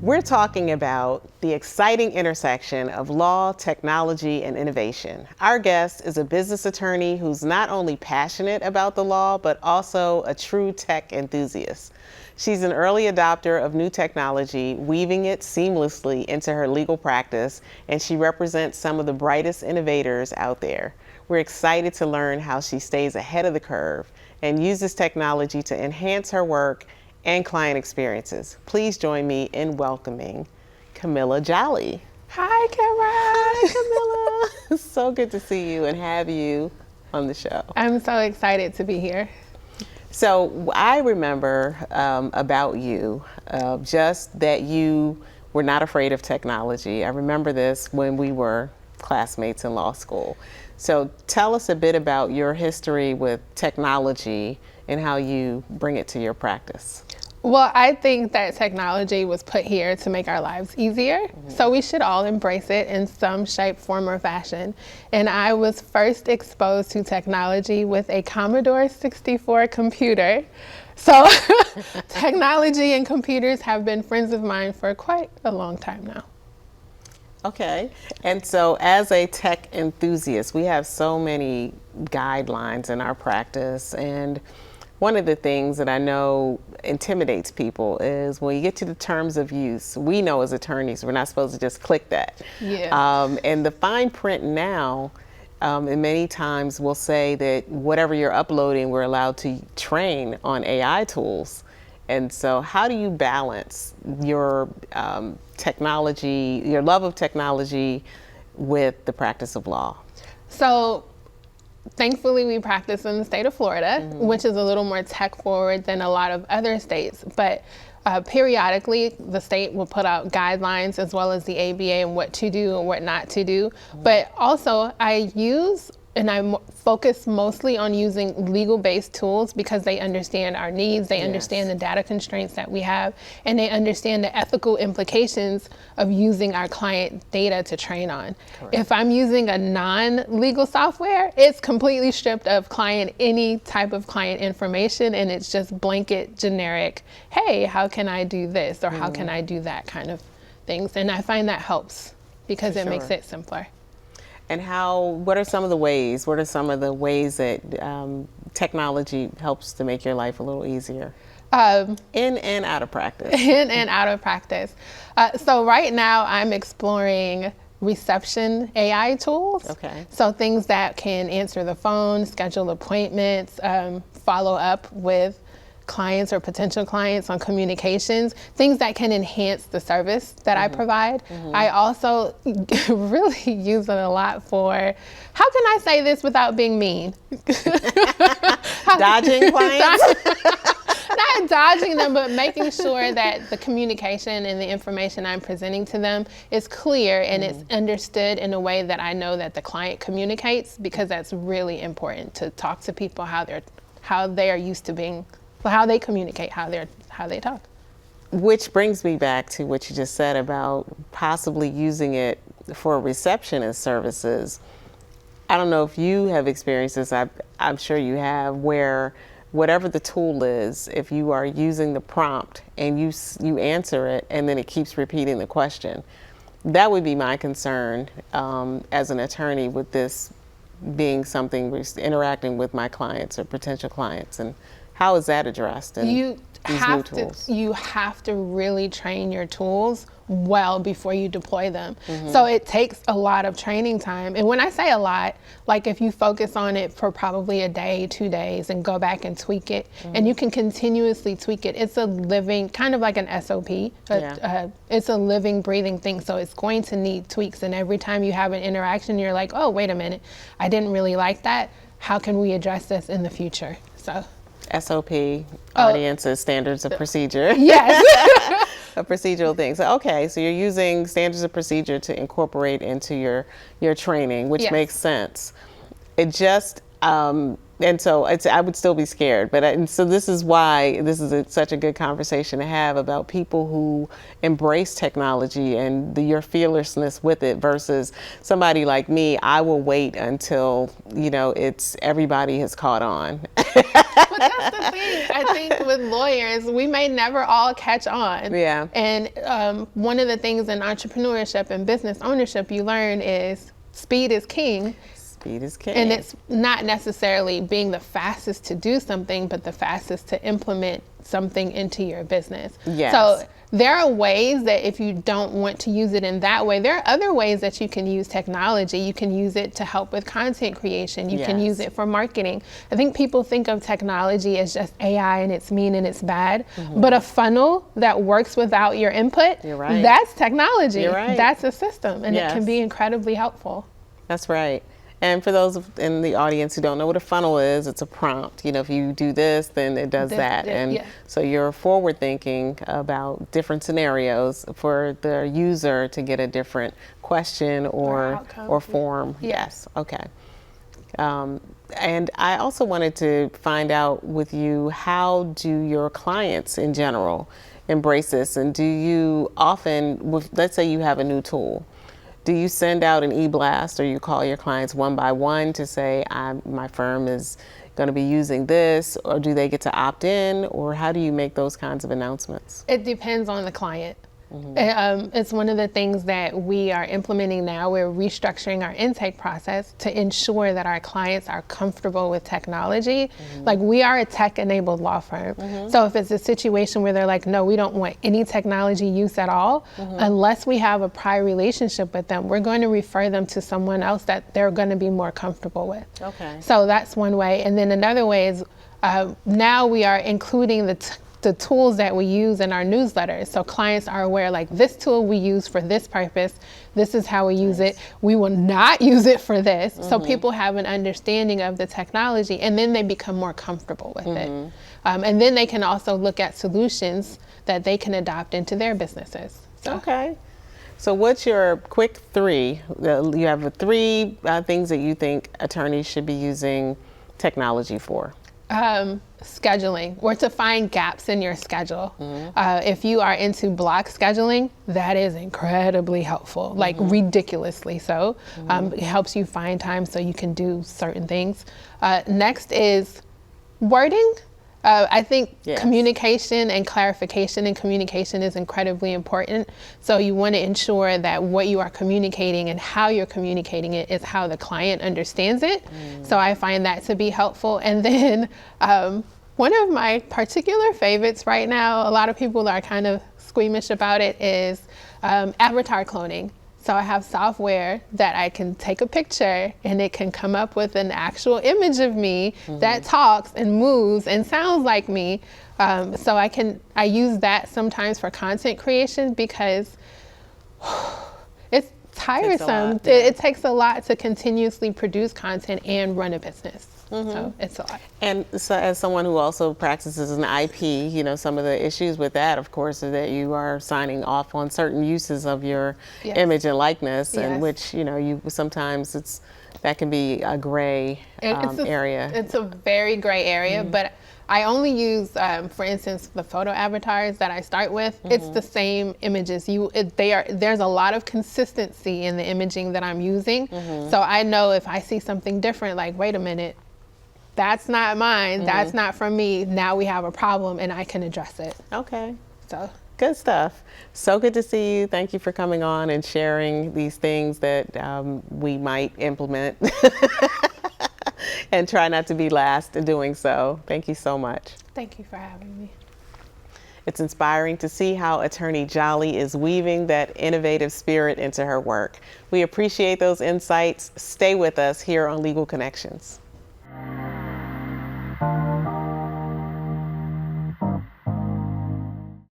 We're talking about the exciting intersection of law, technology, and innovation. Our guest is a business attorney who's not only passionate about the law, but also a true tech enthusiast. She's an early adopter of new technology, weaving it seamlessly into her legal practice, and she represents some of the brightest innovators out there. We're excited to learn how she stays ahead of the curve and uses technology to enhance her work and client experiences. Please join me in welcoming Kamilah Jolly. Hi, Kara. Hi, Kamilah. So good to see you and have you on the show. I'm so excited to be here. So I remember about you, just that you were not afraid of technology. I remember this when we were classmates in law school. So tell us a bit about your history with technology and how you bring it to your practice. Well, I think that technology was put here to make our lives easier, so we should all embrace it in some shape, form, or fashion. And I was first exposed to technology with a Commodore 64 computer. So technology and computers have been friends of mine for quite a long time now. Okay, and so as a tech enthusiast, we have so many guidelines in our practice, and one of the things that I know intimidates people is when you get to the terms of use, we know as attorneys we're not supposed to just click that. Yeah. And the fine print now, and many times will say that whatever you're uploading, we're allowed to train on AI tools. And so how do you balance your technology, your love of technology with the practice of law? So thankfully, we practice in the state of Florida, which is a little more tech forward than a lot of other states. But periodically, the state will put out guidelines as well as the ABA and what to do and what not to do. But also, I use and I focus mostly on using legal-based tools because they understand our needs, they understand the data constraints that we have, and they understand the ethical implications of using our client data to train on. Correct. If I'm using a non-legal software, it's completely stripped of any type of client information, and it's just blanket generic, hey, how can I do this or how can I do that kind of things. And I find that helps because it makes it simpler. And what are some of the ways that technology helps to make your life a little easier? In and out of practice. In and out of practice. So right now I'm exploring reception AI tools. Okay. So things that can answer the phone, schedule appointments, follow up with clients or potential clients on communications, things that can enhance the service that I provide. I also really use it a lot for, how can I say this without being mean? Dodging clients? Not dodging them, but making sure that the communication and the information I'm presenting to them is clear and it's understood in a way that I know that the client communicates, because that's really important to talk to people how they are used to being, how they communicate, how they talk. Which brings me back to what you just said about possibly using it for receptionist services. I don't know if you have experienced this, I'm sure you have, where whatever the tool is, if you are using the prompt and you answer it and then it keeps repeating the question, that would be my concern as an attorney with this being something interacting with my clients or potential clients. And how is that addressed in these new tools? You have to really train your tools well before you deploy them. So it takes a lot of training time. And when I say a lot, like if you focus on it for probably a day, 2 days, and go back and tweak it, and you can continuously tweak it. It's a living, kind of like an SOP. It's a living, breathing thing. So it's going to need tweaks. And every time you have an interaction, you're like, oh, wait a minute, I didn't really like that. How can we address this in the future? So. SOP, audiences, standards of procedure. Yes. A procedural thing. So, okay, so you're using standards of procedure to incorporate into your training, which makes sense. It just, and so I would still be scared, but so this is why this is such a good conversation to have about people who embrace technology and your fearlessness with it versus somebody like me. I will wait until, everybody has caught on. But that's the thing. I think with lawyers, we may never all catch on. Yeah. And one of the things in entrepreneurship and business ownership you learn is speed is king. Speed is king. And it's not necessarily being the fastest to do something, but the fastest to implement something into your business. Yes. So there are ways that if you don't want to use it in that way, there are other ways that you can use technology. You can use it to help with content creation. You can use it for marketing. I think people think of technology as just AI and it's mean and it's bad, but a funnel that works without your input, that's technology. That's a system, and it can be incredibly helpful. That's right. And for those in the audience who don't know what a funnel is, it's a prompt. You know, if you do this, then it does that. And so you're forward thinking about different scenarios for the user to get a different question or form. Yes. Okay. And I also wanted to find out with you, how do your clients in general embrace this? And do you often, let's say you have a new tool, do you send out an e-blast or you call your clients one by one to say, my firm is going to be using this, or do they get to opt in, or how do you make those kinds of announcements? It depends on the client. It's one of the things that we are implementing now. We're restructuring our intake process to ensure that our clients are comfortable with technology. Like, we are a tech-enabled law firm. So if it's a situation where they're like, no, we don't want any technology use at all, unless we have a prior relationship with them, we're going to refer them to someone else that they're going to be more comfortable with. So that's one way. And then another way is now we are including the tools that we use in our newsletters. So clients are aware, like, this tool we use for this purpose, this is how we use it, we will not use it for this. So people have an understanding of the technology, and then they become more comfortable with it. And then they can also look at solutions that they can adopt into their businesses. So. Okay. So what's your quick three? You have three things that you think attorneys should be using technology for. Scheduling, or to find gaps in your schedule. If you are into block scheduling, that is incredibly helpful, like ridiculously so. It helps you find time so you can do certain things. Next is wording. I think communication and clarification in communication is incredibly important. So you want to ensure that what you are communicating and how you're communicating it is how the client understands it. So I find that to be helpful. And then one of my particular favorites right now, a lot of people are kind of squeamish about it, is avatar cloning. So I have software that I can take a picture and it can come up with an actual image of me that talks and moves and sounds like me. So I use that sometimes for content creation because it's tiresome. It takes a lot to continuously produce content and run a business. So it's a lot. And so as someone who also practices an IP, you know, some of the issues with that, of course, is that you are signing off on certain uses of your image and likeness, and which, you know, you sometimes that can be a gray area. It's a very gray area, but I only use, for instance, the photo avatars that I start with. It's the same images. There's a lot of consistency in the imaging that I'm using. So I know if I see something different, like, wait a minute, that's not mine, that's not from me, now we have a problem and I can address it. Okay. So good stuff. So good to see you. Thank you for coming on and sharing these things that we might implement and try not to be last in doing so. Thank you so much. Thank you for having me. It's inspiring to see how Attorney Jolly is weaving that innovative spirit into her work. We appreciate those insights. Stay with us here on Legal Connections.